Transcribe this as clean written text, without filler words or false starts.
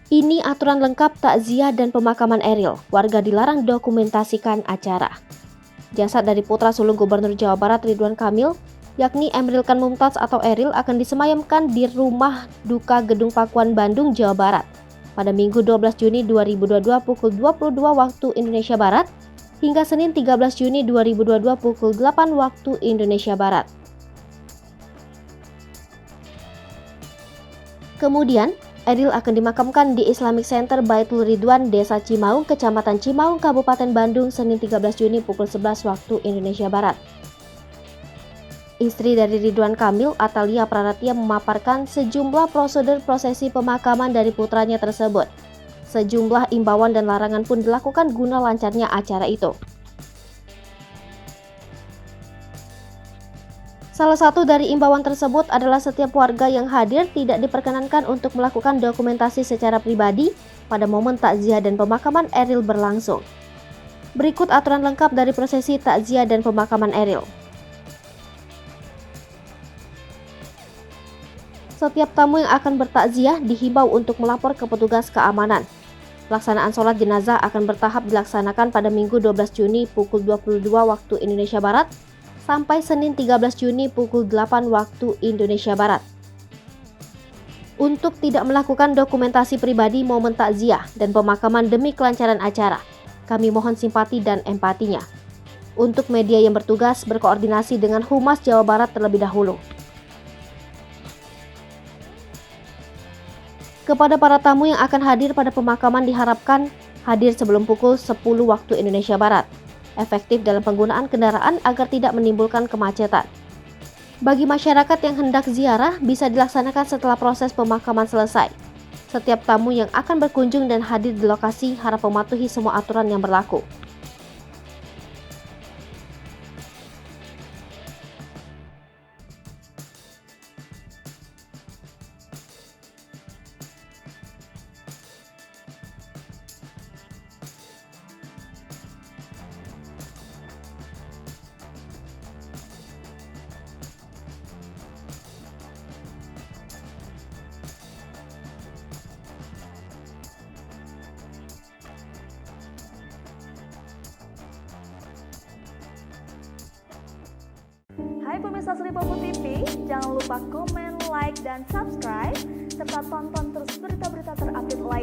Ini aturan lengkap takziah dan pemakaman Eril. Warga dilarang dokumentasikan acara. Jasad dari putra sulung Gubernur Jawa Barat Ridwan Kamil, yakni Emril Kan Mumtaz atau Eril, akan disemayamkan di Rumah Duka Gedung Pakuan Bandung, Jawa Barat pada Minggu 12 Juni 2022 pukul 22 waktu Indonesia Barat hingga Senin 13 Juni 2022 pukul 8 waktu Indonesia Barat. Kemudian, Eril akan dimakamkan di Islamic Center Baitul Ridwan, Desa Cimaung, Kecamatan Cimaung, Kabupaten Bandung, Senin 13 Juni pukul 11 waktu Indonesia Barat. Istri dari Ridwan Kamil, Atalia Praratia, memaparkan sejumlah prosedur prosesi pemakaman dari putranya tersebut. Sejumlah imbauan dan larangan pun dilakukan guna lancarnya acara itu. Salah satu dari imbauan tersebut adalah setiap warga yang hadir tidak diperkenankan untuk melakukan dokumentasi secara pribadi pada momen takziah dan pemakaman Eril berlangsung. Berikut aturan lengkap dari prosesi takziah dan pemakaman Eril. Setiap tamu yang akan bertakziah dihimbau untuk melapor ke petugas keamanan. Pelaksanaan sholat jenazah akan bertahap dilaksanakan pada Minggu 12 Juni pukul 22 waktu Indonesia Barat sampai Senin 13 Juni pukul 8 waktu Indonesia Barat. Untuk tidak melakukan dokumentasi pribadi momen takziah dan pemakaman demi kelancaran acara, kami mohon simpati dan empatinya. Untuk media yang bertugas berkoordinasi dengan Humas Jawa Barat terlebih dahulu. Kepada para tamu yang akan hadir pada pemakaman diharapkan hadir sebelum pukul 10 waktu Indonesia Barat. Efektif dalam penggunaan kendaraan agar tidak menimbulkan kemacetan. Bagi masyarakat yang hendak ziarah bisa dilaksanakan setelah proses pemakaman selesai. Setiap tamu yang akan berkunjung dan hadir di lokasi harap mematuhi semua aturan yang berlaku. Hai pemirsa Sri Popo TV, jangan lupa komen, like, dan subscribe, serta tonton terus berita-berita terupdate lainnya.